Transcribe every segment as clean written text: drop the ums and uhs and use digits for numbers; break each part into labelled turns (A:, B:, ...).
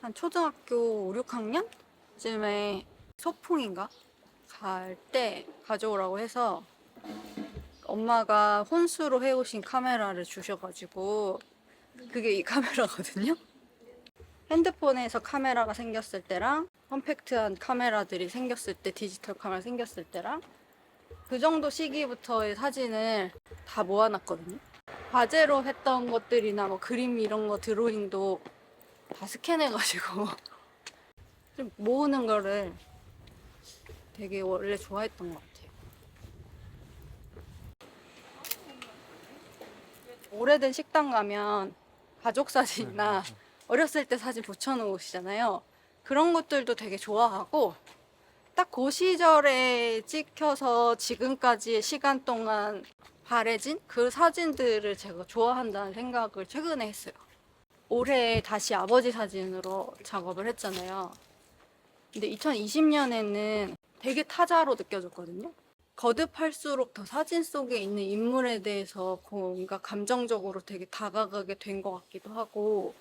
A: 한 초등학교 5, 6학년쯤에 소풍인가 갈 때 가져오라고 해서 엄마가 혼수로 해오신 카메라를 주셔가지고 그게 이 카메라거든요. 핸드폰에서 카메라가 생겼을 때랑 컴팩트한 카메라들이 생겼을 때, 디지털 카메라 생겼을 때랑 그 정도 시기부터의 사진을 다 모아놨거든요. 과제로 했던 것들이나 뭐 그림 이런 거 드로잉도 다 스캔해가지고 좀 모으는 거를 되게 원래 좋아했던 것 같아요. 오래된 식당 가면 가족 사진이나 어렸을 때 사진 붙여놓으시잖아요. 그런 것들도 되게 좋아하고 딱 그 시절에 찍혀서 지금까지의 시간 동안 바래진 그 사진들을 제가 좋아한다는 생각을 최근에 했어요. 올해 다시 아버지 사진으로 작업을 했잖아요. 근데 2020년에는 되게 타자로 느껴졌거든요. 거듭할수록 더 사진 속에 있는 인물에 대해서 뭔가 감정적으로 되게 다가가게 된 것 같기도 하고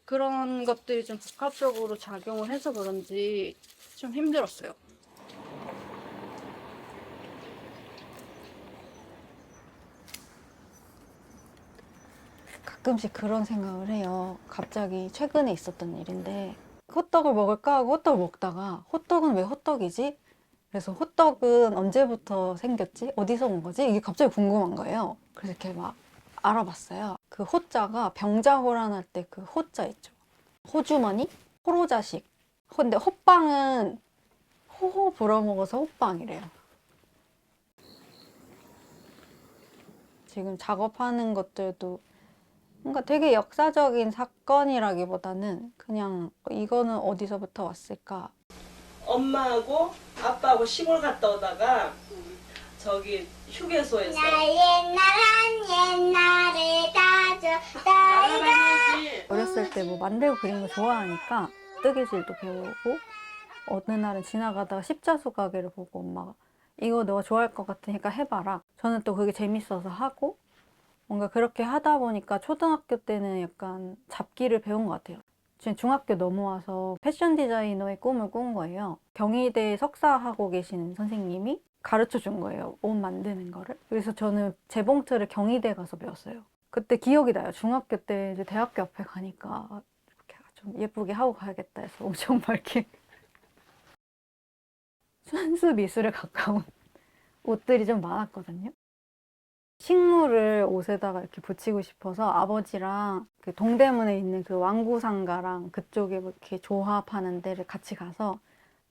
A: 그런 것들이 좀 복합적으로 작용을 해서 그런지 좀 힘들었어요. 가끔씩 그런 생각을 해요. 갑자기 최근에 있었던 일인데 호떡을 먹을까 하고 호떡을 먹다가 호떡은 왜 호떡이지? 그래서 호떡은 언제부터 생겼지? 어디서 온 거지? 이게 갑자기 궁금한 거예요. 그래서 이렇게 막 알아봤어요. 그 호자가 병자호란할 때 그 호자 있죠. 호주머니? 호로자식. 근데 호빵은 호호 불어먹어서 호빵이래요. 지금 작업하는 것들도 뭔가 되게 역사적인 사건이라기보다는 그냥 이거는 어디서부터 왔을까?
B: 엄마하고 아빠하고 시골 갔다 오다가 저기 휴게소에서
C: 옛날에 따져
A: 어렸을 때 뭐 만들고 그리는 거 좋아하니까 뜨개질도 배우고 어느 날은 지나가다가 십자수 가게를 보고 엄마가 이거 너가 좋아할 것 같으니까 해봐라. 저는 또 그게 재밌어서 하고 뭔가 그렇게 하다 보니까 초등학교 때는 약간 잡기를 배운 것 같아요. 지금 중학교 넘어와서 패션 디자이너의 꿈을 꾼 거예요. 경희대 석사하고 계시는 선생님이 가르쳐 준 거예요. 옷 만드는 거를. 그래서 저는 재봉틀을 경희대 가서 배웠어요. 그때 기억이 나요. 중학교 때 이제 대학교 앞에 가니까 이렇게 좀 예쁘게 하고 가야겠다 해서 엄청 밝게 순수 미술에 가까운 옷들이 좀 많았거든요. 식물을 옷에다가 이렇게 붙이고 싶어서 아버지랑 그 동대문에 있는 그 왕구상가랑 그쪽에 뭐 이렇게 조합하는 데를 같이 가서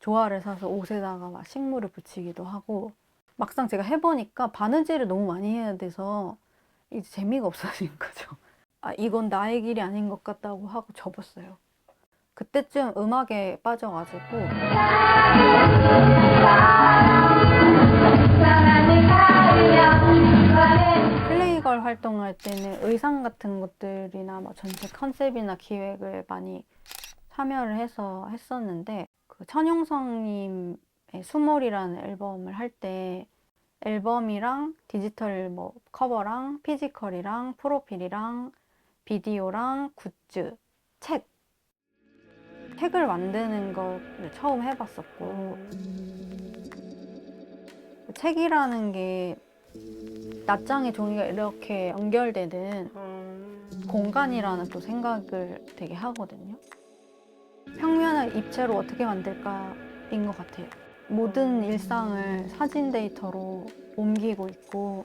A: 조화를 사서 옷에다가 막 식물을 붙이기도 하고 막상 제가 해보니까 바느질을 너무 많이 해야 돼서 이제 재미가 없어진 거죠. 아, 이건 나의 길이 아닌 것 같다고 하고 접었어요. 그때쯤 음악에 빠져가지고 플레이걸 활동할 때는 의상 같은 것들이나 뭐 전체 컨셉이나 기획을 많이 참여를 해서 했었는데 그 천용성님의 수몰이라는 앨범을 할 때 앨범이랑 디지털 뭐 커버랑 피지컬이랑 프로필이랑 비디오랑 굿즈, 책을 만드는 거를 처음 해봤었고 책이라는 게 낱장의 종이가 이렇게 연결되는 공간이라는 또 생각을 되게 하거든요. 평면을 입체로 어떻게 만들까인 것 같아요. 모든 일상을 사진 데이터로 옮기고 있고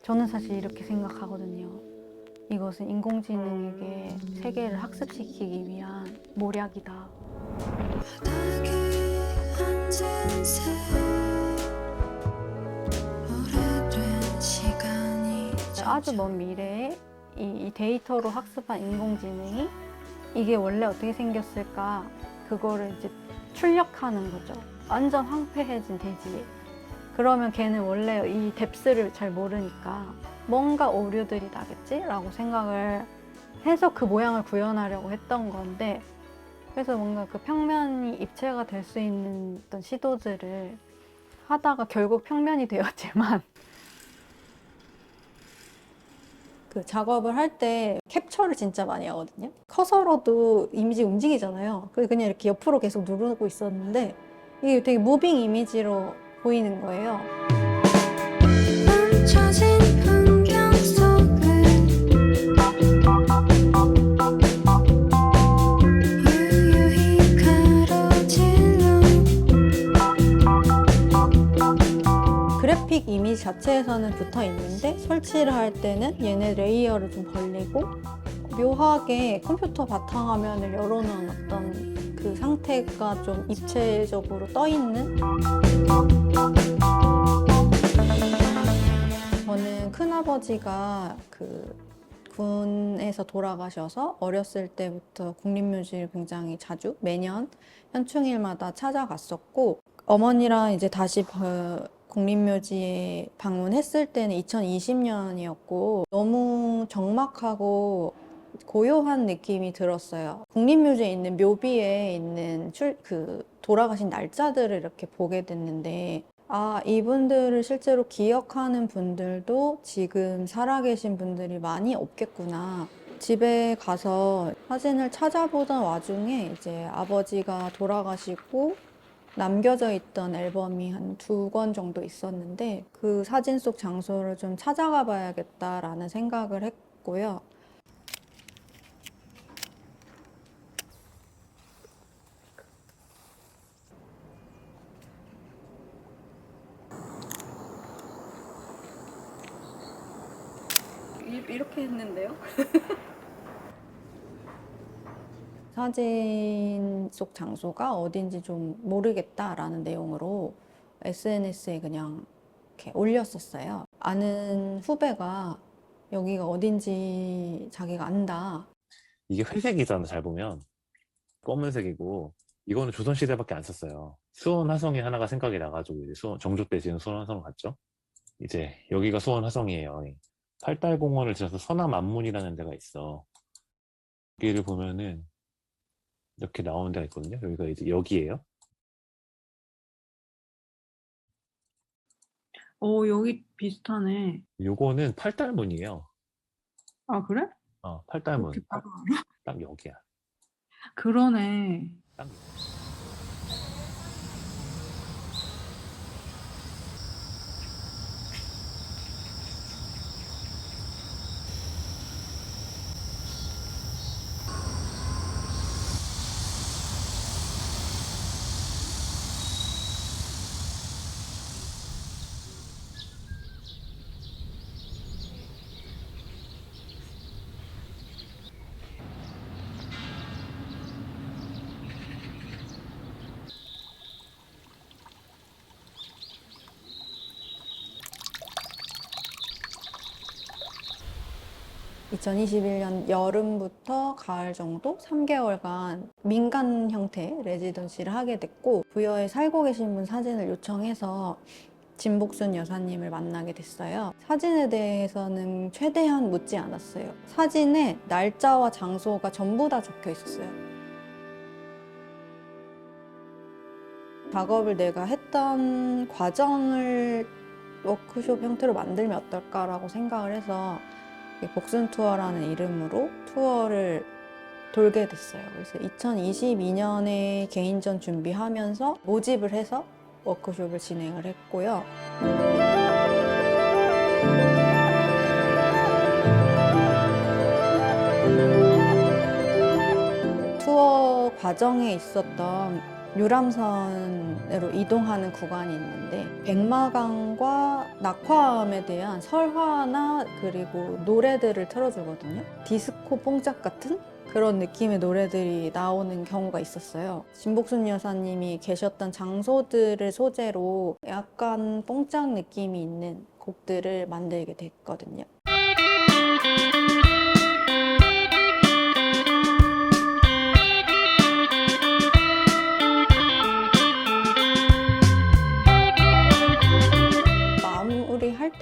A: 저는 사실 이렇게 생각하거든요. 이것은 인공지능에게 세계를 학습시키기 위한 모략이다. 아주 먼 미래에 이 데이터로 학습한 인공지능이 이게 원래 어떻게 생겼을까 그거를 이제 출력하는 거죠. 완전 황폐해진 대지에. 그러면 걔는 원래 이 뎁스를 잘 모르니까 뭔가 오류들이 나겠지? 라고 생각을 해서 그 모양을 구현하려고 했던 건데 그래서 뭔가 그 평면이 입체가 될 수 있는 어떤 시도들을 하다가 결국 평면이 되었지만 그 작업을 할 때 캡처를 진짜 많이 하거든요. 커서라도 이미지 움직이잖아요. 그래서 그냥 이렇게 옆으로 계속 누르고 있었는데 이게 되게 무빙 이미지로 보이는 거예요.
C: 멈춰진 풍경 속을 유유히 가로질러
A: 그래픽 이미지 자체에서는 붙어 있는데 설치를 할 때는 얘네 레이어를 좀 벌리고 묘하게 컴퓨터 바탕화면을 열어놓은 어떤 그 상태가 좀 입체적으로 떠 있는. 저는 큰아버지가 그 군에서 돌아가셔서 어렸을 때부터 국립묘지를 굉장히 자주 매년 현충일마다 찾아갔었고, 어머니랑 이제 다시 국립묘지에 방문했을 때는 2020년이었고 너무 적막하고 고요한 느낌이 들었어요. 국립묘지에 있는 묘비에 있는 돌아가신 날짜들을 이렇게 보게 됐는데, 아, 이분들을 실제로 기억하는 분들도 지금 살아계신 분들이 많이 없겠구나. 집에 가서 사진을 찾아보던 와중에 이제 아버지가 돌아가시고 남겨져 있던 앨범이 한 2권 정도 있었는데 그 사진 속 장소를 좀 찾아가 봐야겠다라는 생각을 했고요. 이렇게 했는데요? 사진 속 장소가 어딘지 좀 모르겠다라는 내용으로 SNS에 그냥 이렇게 올렸었어요. 아는 후배가 여기가 어딘지 자기가 안다.
D: 이게 회색이잖아, 잘 보면. 검은색이고, 이거는 조선시대밖에 안 썼어요. 수원 화성이 하나가 생각이 나가지고, 이제 정조 때 지은 수원 화성 갔죠? 이제, 여기가 수원 화성이에요. 팔달공원을 지나서 서남 안문이라는 데가 있어. 여기를 보면은, 이렇게 나오는 데가 있거든요. 여기가 이제 여기예요.
E: 여기 비슷하네.
D: 요거는 팔달문이에요.
E: 아, 그래?
D: 팔달문.
E: 그렇게 바로
D: 딱 여기야.
E: 그러네.
D: 딱 여기.
A: (2021년) 여름부터 가을 정도 3개월간 민간 형태 레지던시를 하게 됐고, 부여에 살고 계신 분 사진을 요청해서 진복순 여사님을 만나게 됐어요. 사진에 대해서는 최대한 묻지 않았어요. 사진에 날짜와 장소가 전부 다 적혀 있었어요. 작업을 내가 했던 과정을 워크숍 형태로 만들면 어떨까라고 생각을 해서 복순 투어라는 이름으로 투어를 돌게 됐어요. 그래서 2022년에 개인전 준비하면서 모집을 해서 워크숍을 진행을 했고요. 투어 과정에 있었던 유람선으로 이동하는 구간이 있는데, 백마강과 낙화암에 대한 설화나 그리고 노래들을 틀어주거든요. 디스코 뽕짝 같은 그런 느낌의 노래들이 나오는 경우가 있었어요. 진복순 여사님이 계셨던 장소들을 소재로 약간 뽕짝 느낌이 있는 곡들을 만들게 됐거든요. 마무리할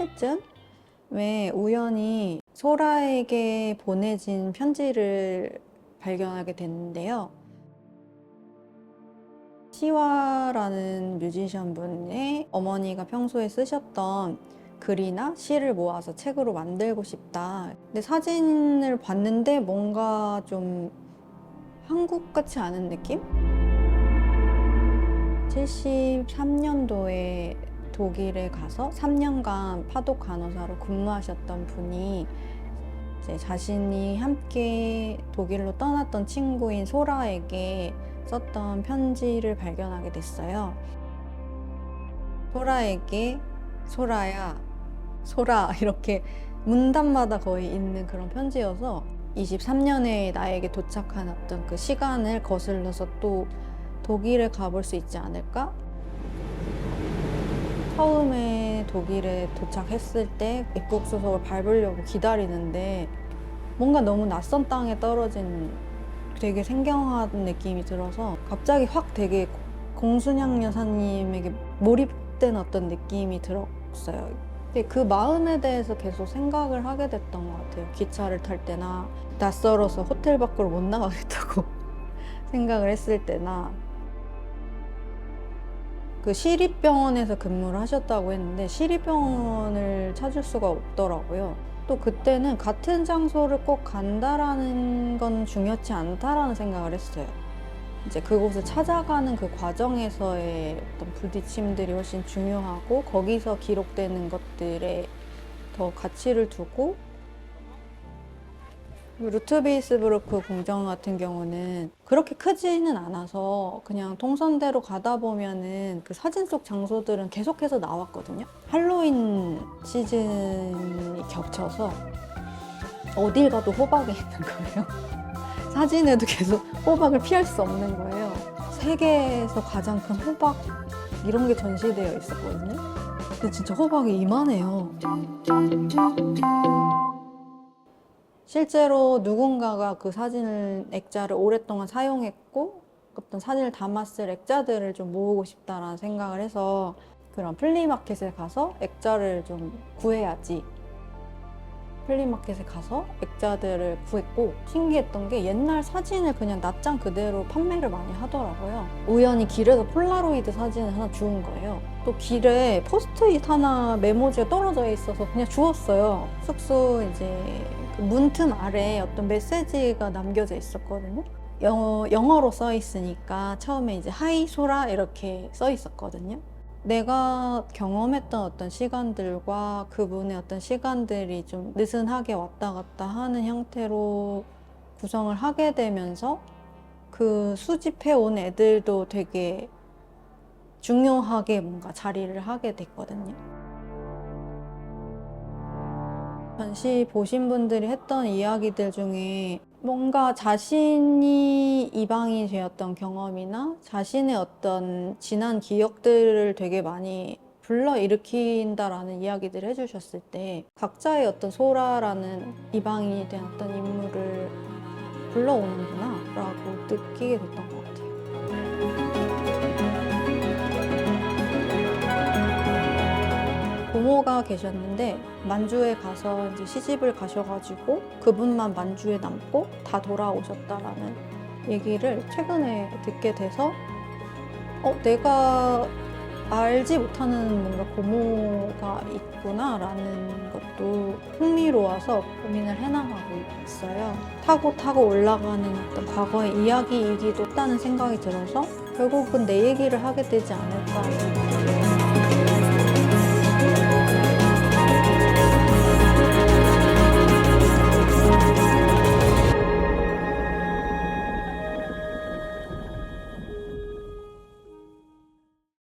A: 때쯤에 우연히 소라에게 보내진 편지를 발견하게 됐는데요. 시와라는 뮤지션 분의 어머니가 평소에 쓰셨던
F: 글이나 시를 모아서 책으로 만들고 싶다. 근데 사진을 봤는데 뭔가 좀 한국 같지 않은 느낌? 73년도에 독일에 가서 3년간 파독 간호사로 근무하셨던 분이 이제 자신이 함께 독일로 떠났던 친구인 소라에게 썼던 편지를 발견하게 됐어요. 소라에게 소라야, 소라 이렇게 문단마다 거의 있는 그런 편지여서 23년에 나에게 도착한 어떤 그 시간을 거슬러서 또 독일에 가볼 수 있지 않을까? 처음에 독일에 도착했을 때 입국 수속을 밟으려고 기다리는데 뭔가 너무 낯선 땅에 떨어진 되게 생경한 느낌이 들어서 갑자기 확 되게 공순양 여사님에게 몰입된 어떤 느낌이 들었어요. 근데 그 마음에 대해서 계속 생각을 하게 됐던 것 같아요. 기차를 탈 때나 낯설어서 호텔 밖으로 못 나가겠다고 생각을 했을 때나 그 시립병원에서 근무를 하셨다고 했는데 시립병원을 찾을 수가 없더라고요. 또 그때는 같은 장소를 꼭 간다라는 건 중요치 않다라는 생각을 했어요. 이제 그곳을 찾아가는 그 과정에서의 어떤 부딪힘들이 훨씬 중요하고 거기서 기록되는 것들에 더 가치를 두고 루트비스부르크 궁전 같은 경우는 그렇게 크지는 않아서 그냥 동선대로 가다 보면은 그 사진 속 장소들은 계속해서 나왔거든요. 할로윈 시즌이 겹쳐서 어딜 가도 호박이 있는 거예요. 사진에도 계속 호박을 피할 수 없는 거예요. 세계에서 가장 큰 호박 이런 게 전시되어 있었거든요. 근데 진짜 호박이 이만해요. 실제로 누군가가 그 사진을 액자를 오랫동안 사용했고 어떤 사진을 담았을 액자들을 좀 모으고 싶다라는 생각을 해서 그런 플리마켓에 가서 액자를 좀 구해야지. 플리마켓에 가서 액자들을 구했고 신기했던 게 옛날 사진을 그냥 낱장 그대로 판매를 많이 하더라고요. 우연히 길에서 폴라로이드 사진을 하나 주운 거예요. 또 길에 포스트잇 하나 메모지가 떨어져 있어서 그냥 주웠어요. 숙소 이제 그 문틈 아래에 어떤 메시지가 남겨져 있었거든요. 영어로 써 있으니까 처음에 이제 하이 소라 이렇게 써 있었거든요. 내가 경험했던 어떤 시간들과 그분의 어떤 시간들이 좀 느슨하게 왔다 갔다 하는 형태로 구성을 하게 되면서 그 수집해온 애들도 되게 중요하게 뭔가 자리를 하게 됐거든요. 전시 보신 분들이 했던 이야기들 중에 뭔가 자신이 이방이 되었던 경험이나 자신의 어떤 지난 기억들을 되게 많이 불러일으킨다라는 이야기들을 해주셨을 때 각자의 어떤 소라라는 이방인이 된 어떤 인물을 불러오는구나 라고 느끼게 됐던 것 같아요. 고모가 계셨는데 만주에 가서 이제 시집을 가셔가지고 그분만 만주에 남고 다 돌아오셨다라는 얘기를 최근에 듣게 돼서 내가 알지 못하는 뭔가 고모가 있구나라는 것도 흥미로워서 고민을 해나가고 있어요. 타고 올라가는 어떤 과거의 이야기이기도 했다는 생각이 들어서 결국은 내 얘기를 하게 되지 않을까.